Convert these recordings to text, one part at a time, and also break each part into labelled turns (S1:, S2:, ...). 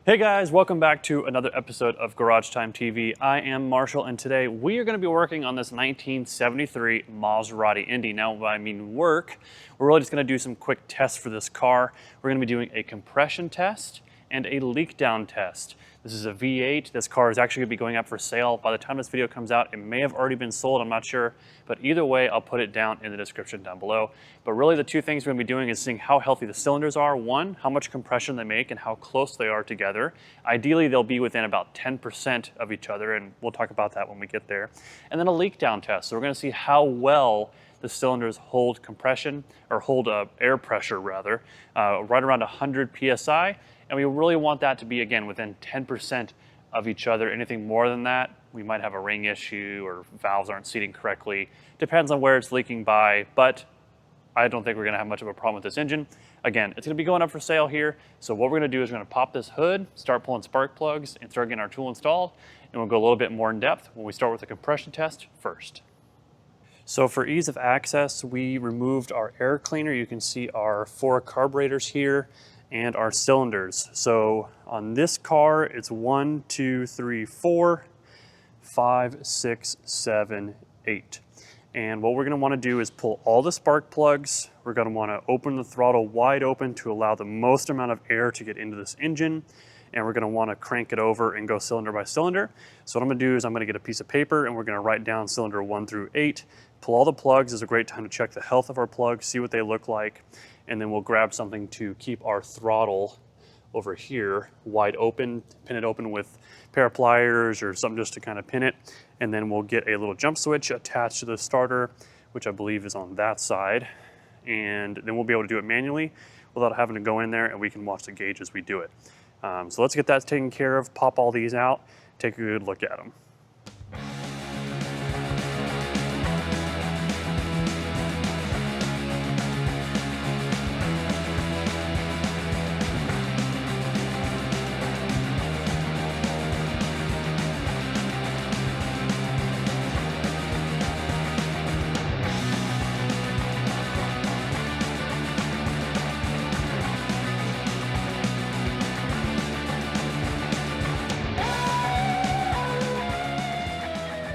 S1: Hey guys, welcome back to another episode of Garage Time TV. I am Marshall, and today we are going to be working on this 1973 Maserati Indy. Now, by I mean work, we're really just going to do some quick tests for this car. We're going to be doing a compression test and a leak down test. This is a V8. This car is actually going to be going up for sale. By the time this video comes out, it may have already been sold, I'm not sure. But either way, I'll put it down in the description down below. But really the two things we're going to be doing is seeing how healthy the cylinders are. One, how much compression they make and how close they are together. Ideally, they'll be within about 10% of each other, and we'll talk about that when we get there. And then a leak down test. So we're going to see how well the cylinders hold compression, or hold air pressure rather, right around 100 PSI. And we really want that to be, again, within 10% of each other. Anything more than that, we might have a ring issue or valves aren't seating correctly. Depends on where it's leaking by, but I don't think we're gonna have much of a problem with this engine. Again, it's gonna be going up for sale here. So what we're gonna do is we're gonna pop this hood, start pulling spark plugs, and start getting our tool installed. And we'll go a little bit more in depth when we start with the compression test first. So for ease of access, we removed our air cleaner. You can see our 4 carburetors here and our cylinders. So on this car, it's 1, 2, 3, 4, 5, 6, 7, 8. And what we're gonna wanna do is pull all the spark plugs. We're gonna wanna open the throttle wide open to allow the most amount of air to get into this engine. And we're gonna wanna crank it over and go cylinder by cylinder. So what I'm gonna do is I'm gonna get a piece of paper and we're gonna write down cylinder 1 through 8. Pull all the plugs. This is a great time to check the health of our plugs, see what they look like. And then we'll grab something to keep our throttle over here wide open, pin it open with a pair of pliers or something just to kind of pin it. And then we'll get a little jump switch attached to the starter, which I believe is on that side. And then we'll be able to do it manually without having to go in there, and we can watch the gauge as we do it. So let's get that taken care of, pop all these out, take a good look at them.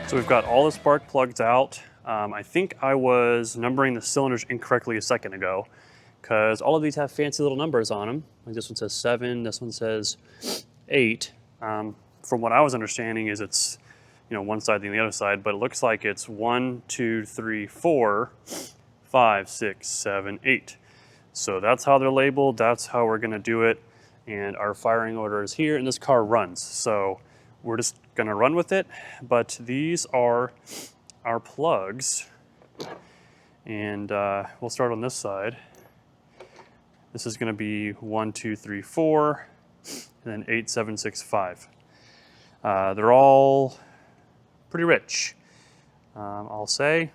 S1: So we've got all the spark plugs out. I think I was numbering the cylinders incorrectly a second ago because all of these have fancy little numbers on them. Like this one says 7, this one says 8. From what I was understanding is it's, one side than the other side, but it looks like it's 1, 2, 3, 4, 5, 6, 7, 8. So that's how they're labeled. That's how we're gonna do it. And our firing order is here, and this car runs. So we're just gonna run with it, but these are our plugs. And we'll start on this side. This is gonna be 1, 2, 3, 4, and then 8, 7, 6, 5. They're all pretty rich, I'll say.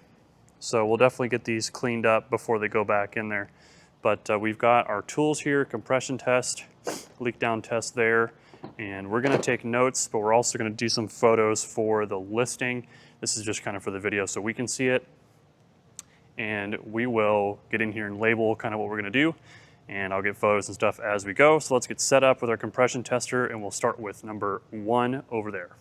S1: So we'll definitely get these cleaned up before they go back in there. But we've got our tools here, compression test, leak down test there. And we're gonna take notes, but we're also gonna do some photos for the listing. This is just kind of for the video so we can see it. And we will get in here and label kind of what we're gonna do. And I'll get photos and stuff as we go. So let's get set up with our compression tester, and we'll start with number 1 over there.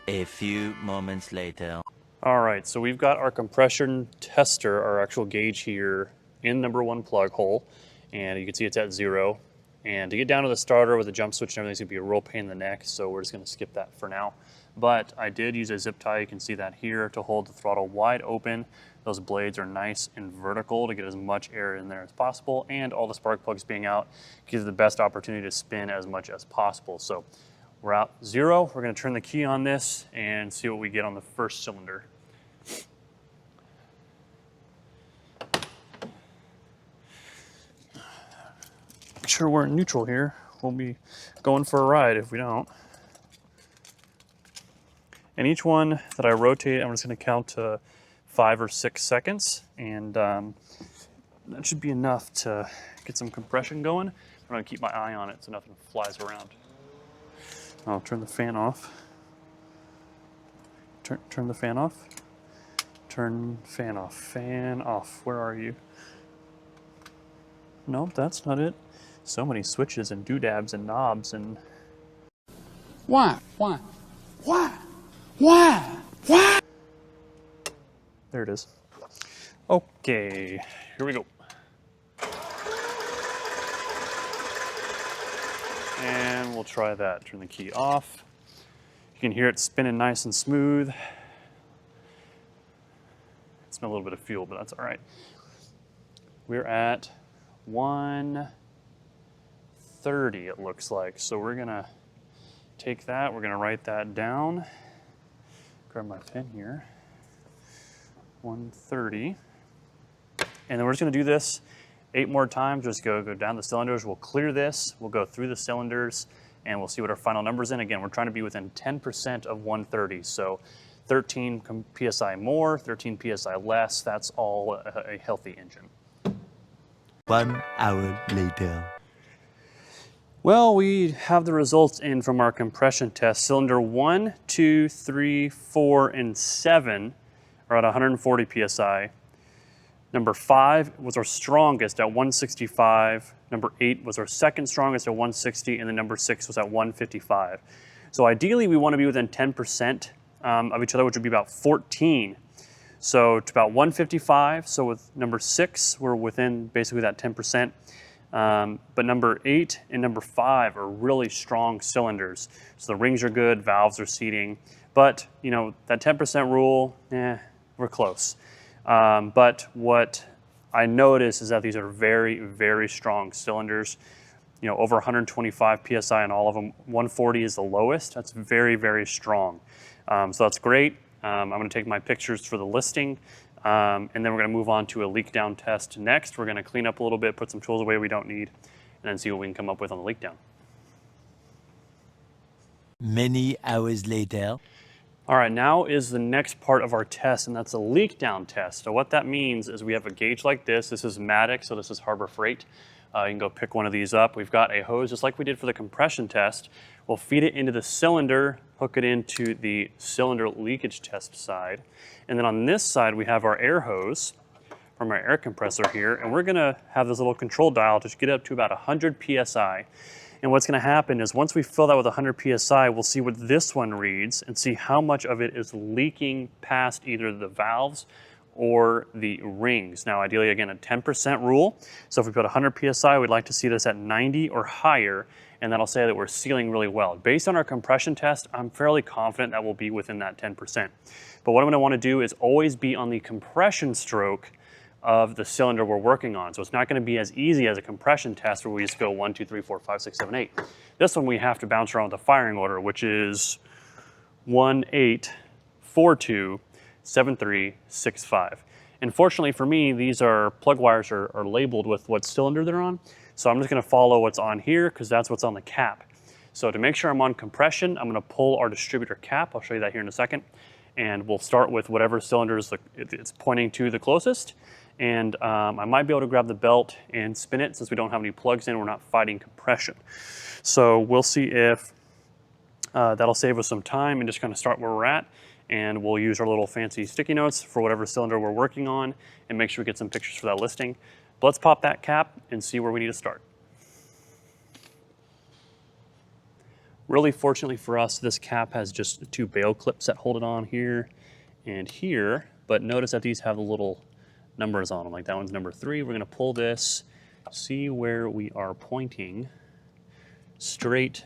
S2: A few moments later.
S1: All right, so we've got our compression tester, our actual gauge here in number 1 plug hole. And you can see it's at 0. And to get down to the starter with the jump switch and everything's gonna be a real pain in the neck, so we're just gonna skip that for now. But I did use a zip tie, you can see that here, to hold the throttle wide open. Those blades are nice and vertical to get as much air in there as possible, and all the spark plugs being out gives you the best opportunity to spin as much as possible. So we're out 0, we're gonna turn the key on this and see what we get on the first cylinder. Make sure we're in neutral here. We'll be going for a ride if we don't. And each one that I rotate, I'm just gonna count to 5 or 6 seconds, and that should be enough to get some compression going. I'm gonna keep my eye on it so nothing flies around. I'll turn the fan off. Turn the fan off. Turn fan off. Fan off. Where are you? Nope, that's not it. So many switches and doodads and knobs and
S3: Why? Why? Why? Why? Why?
S1: There it is. Okay, here we go. And we'll try that. Turn the key off. You can hear it spinning nice and smooth. Smell a little bit of fuel, but that's all right. We're at 130, it looks like. So we're gonna take that, we're gonna write that down. Grab my pen here. 130. And then we're just gonna do this 8 more times. Just go down the cylinders. We'll clear this, we'll go through the cylinders, and we'll see what our final number's in. Again, we're trying to be within 10% of 130. So 13 PSI more, 13 PSI less, that's all a healthy engine.
S2: 1 hour later.
S1: Well, we have the results in from our compression test. Cylinder 1, 2, 3, 4, and 7 are at 140 PSI. Number 5 was our strongest at 165. Number 8 was our second strongest at 160, and then number 6 was at 155. So ideally, we want to be within 10% of each other, which would be about 14. So to about 155. So with number 6, we're within basically that 10%. But number 8 and number 5 are really strong cylinders. So the rings are good, valves are seating. But you know, that 10% rule, we're close. But what I notice is that these are very, very strong cylinders. You know, over 125 PSI on all of them. 140 is the lowest. That's very, very strong. So that's great. I'm going to take my pictures for the listing, and then we're going to move on to a leak down test next. We're going to clean up a little bit, put some tools away we don't need, and then see what we can come up with on the leak down.
S2: Many hours later.
S1: All right, now is the next part of our test, and that's a leak down test. So what that means is we have a gauge like this. This is Matic, so this is Harbor Freight. You can go pick one of these up. We've got a hose, just like we did for the compression test. We'll feed it into the cylinder, hook it into the cylinder leakage test side. And then on this side, we have our air hose from our air compressor here, and we're gonna have this little control dial to get up to about 100 PSI. And what's gonna happen is once we fill that with 100 PSI, we'll see what this one reads and see how much of it is leaking past either the valves or the rings. Now, ideally, again, a 10% rule. So if we put 100 PSI, we'd like to see this at 90 or higher, and that'll say that we're sealing really well. Based on our compression test, I'm fairly confident that we'll be within that 10%. But what I'm gonna wanna do is always be on the compression stroke of the cylinder we're working on. So it's not gonna be as easy as a compression test where we just go 1, 2, 3, 4, 5, 6, 7, 8. This one we have to bounce around with the firing order, which is 1, 8, 4, 2, 7, 3, 6, 5. And fortunately for me, these plug wires are labeled with what cylinder they're on. So I'm just gonna follow what's on here because that's what's on the cap. So to make sure I'm on compression, I'm gonna pull our distributor cap. I'll show you that here in a second. And we'll start with whatever cylinders it's pointing to the closest. And I might be able to grab the belt and spin it since we don't have any plugs in, we're not fighting compression. So we'll see if that'll save us some time and just kind of start where we're at. And we'll use our little fancy sticky notes for whatever cylinder we're working on and make sure we get some pictures for that listing. But let's pop that cap and see where we need to start. Really fortunately for us, this cap has just 2 bail clips that hold it on here and here, but notice that these have the little numbers on them, like that one's number 3. We're gonna pull this, see where we are pointing straight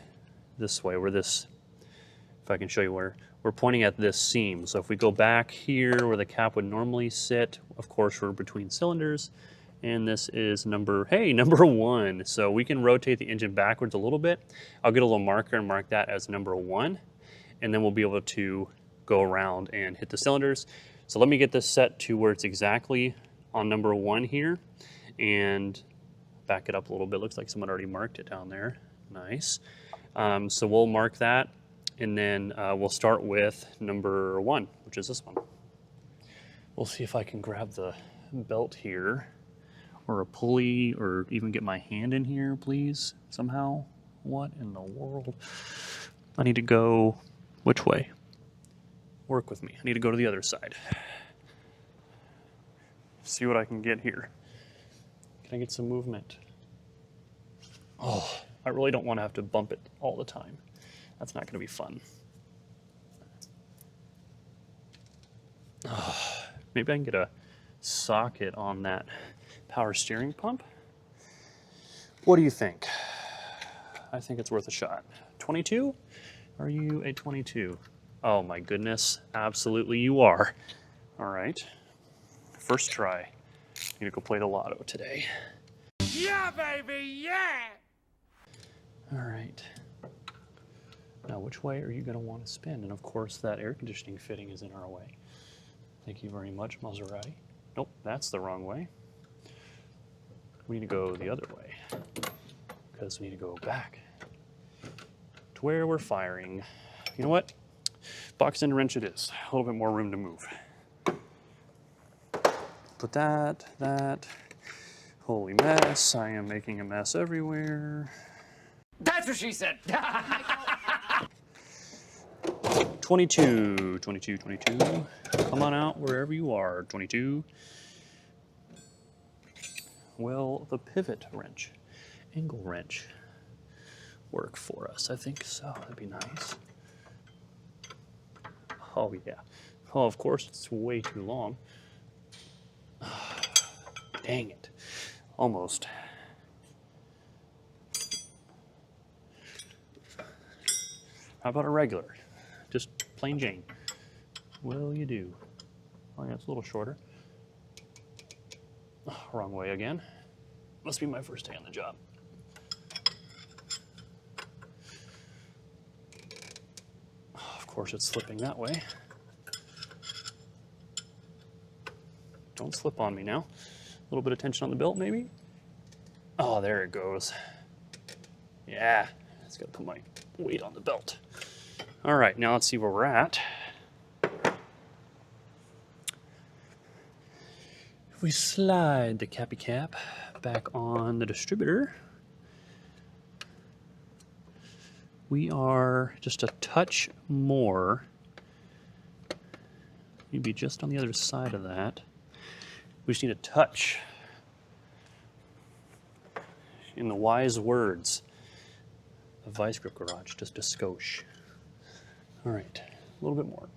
S1: this way, where this, if I can show you where, we're pointing at this seam. So if we go back here where the cap would normally sit, of course we're between cylinders, and this is number 1. So we can rotate the engine backwards a little bit. I'll get a little marker and mark that as number 1, and then we'll be able to go around and hit the cylinders. So let me get this set to where it's exactly on number 1 here, and back it up a little bit. Looks like someone already marked it down there. Nice. So we'll mark that, and then we'll start with number 1, which is this one. We'll see if I can grab the belt here, or a pulley, or even get my hand in here, please, somehow. What in the world? I need to go, which way? Work with me. I need to go to the other side. See what I can get here. Can I get some movement? Oh, I really don't want to have to bump it all the time. That's not going to be fun. Maybe I can get a socket on that power steering pump. What do you think? I think it's worth a shot. 22? Are you a 22? Oh my goodness, absolutely you are. All right, first try. I'm gonna go play the lotto today.
S3: Yeah, baby, yeah!
S1: All right. Now, which way are you gonna want to spin? And of course, that air conditioning fitting is in our way. Thank you very much, Maserati. Nope, that's the wrong way. We need to go the other way because we need to go back to where we're firing. You know what? Box end wrench it is. A little bit more room to move. Put that. Holy mess. I am making a mess everywhere.
S3: That's what she said!
S1: 22. Come on out wherever you are, 22. Will the pivot wrench, angle wrench, work for us? I think so. That'd be nice. Oh, yeah. Oh, of course, it's way too long. Dang it. Almost. How about a regular? Just plain Jane. Will you do? Oh, yeah, it's a little shorter. Oh, wrong way again. Must be my first day on the job. Oh, of course, it's slipping that way. Don't slip on me now. A little bit of tension on the belt, maybe? Oh, there it goes. Yeah, it's got to put my weight on the belt. All right, now let's see where we're at. If we slide the cappy cap back on the distributor, we are just a touch more. You'd be just on the other side of that. We just need a touch. In the wise words of Vice Grip Garage, just a skosh. All right, a little bit more.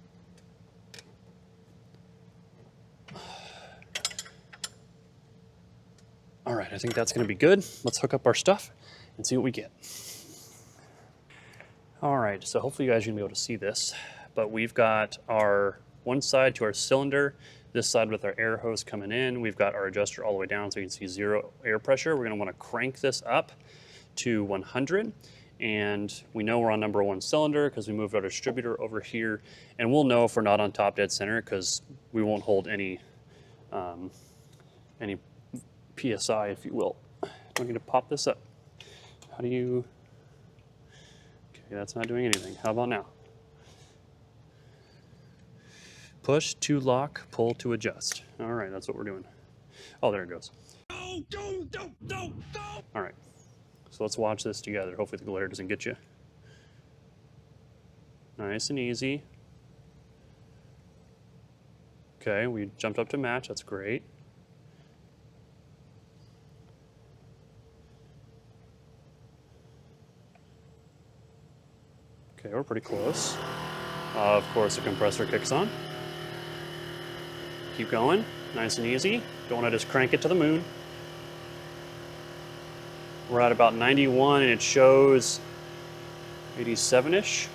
S1: All right, I think that's gonna be good. Let's hook up our stuff and see what we get. All right, so hopefully you guys are gonna be able to see this, but we've got our one side to our cylinder, this side with our air hose coming in. We've got our adjuster all the way down so you can see 0 air pressure. We're gonna wanna crank this up to 100. And we know we're on number 1 cylinder because we moved our distributor over here, and we'll know if we're not on top dead center because we won't hold any PSI, if you will. I'm going to pop this up. How do you? Okay, that's not doing anything. How about now? Push to lock, pull to adjust. All right, that's what we're doing. Oh, there it goes. All right. So let's watch this together. Hopefully the glare doesn't get you. Nice and easy. Okay, we jumped up to match. That's great. Okay, we're pretty close. Of course, the compressor kicks on. Keep going. Nice and easy. Don't want to just crank it to the moon. We're at about 91 and it shows 87-ish.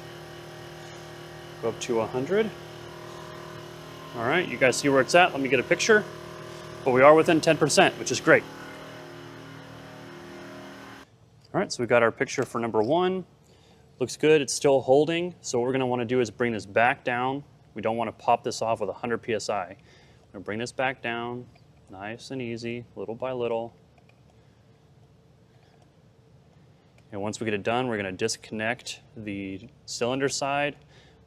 S1: Go up to 100. All right, you guys see where it's at? Let me get a picture. But we are within 10%, which is great. All right, so we've got our picture for number 1. Looks good, it's still holding. So what we're gonna wanna do is bring this back down. We don't wanna pop this off with 100 PSI. We're gonna bring this back down, nice and easy, little by little. And once we get it done, we're gonna disconnect the cylinder side,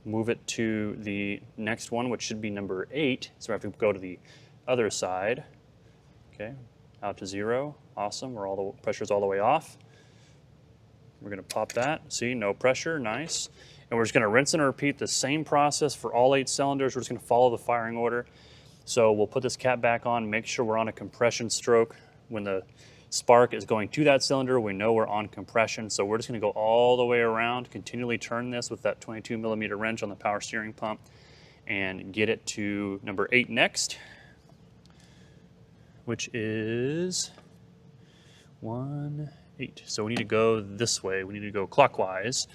S1: move it to the next one, which should be number 8. So we have to go to the other side. Okay, out to 0, awesome, pressure's all the way off. We're gonna pop that, see, no pressure, nice. And we're just gonna rinse and repeat the same process for all 8 cylinders. We're just gonna follow the firing order. So we'll put this cap back on, make sure we're on a compression stroke when the spark is going to that cylinder. We know we're on compression, so we're just gonna go all the way around, continually turn this with that 22 millimeter wrench on the power steering pump and get it to number 8 next, which is 1, 8. So we need to go this way. We need to go clockwise,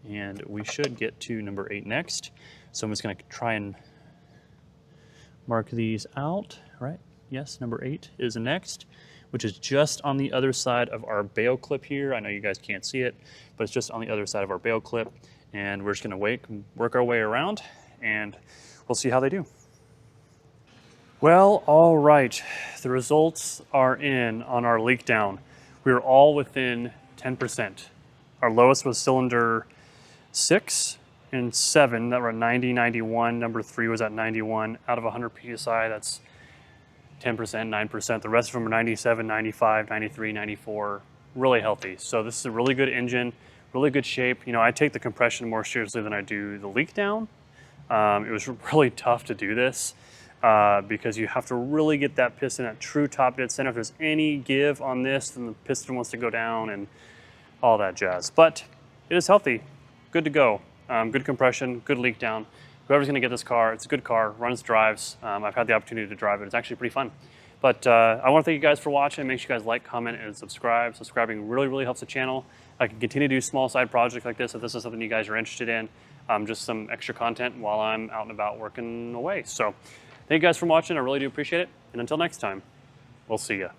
S1: and we should get to number 8 next. So I'm just gonna try and mark these out, right? Yes, number 8 is next, which is just on the other side of our bail clip here. I know you guys can't see it, but it's just on the other side of our bail clip. And we're just gonna work our way around, and we'll see how they do. Well, all right, the results are in on our leak down. We were all within 10%. Our lowest was cylinder 6 and 7 that were at 90, 91. Number 3 was at 91. Out of 100 PSI, that's 10%, 9%. The rest of them are 97, 95, 93, 94. Really healthy. So this is a really good engine, really good shape. You know, I take the compression more seriously than I do the leak down. It was really tough to do this because you have to really get that piston at true top dead center. If there's any give on this, then the piston wants to go down and all that jazz. But it is healthy, good to go. Good compression, good leak down. Whoever's gonna get this car, it's a good car, runs, drives. I've had the opportunity to drive it. It's actually pretty fun. But I wanna thank you guys for watching. Make sure you guys like, comment, and subscribe. Subscribing really, really helps the channel. I can continue to do small side projects like this if this is something you guys are interested in. Just some extra content while I'm out and about working away. So thank you guys for watching. I really do appreciate it. And until next time, we'll see ya.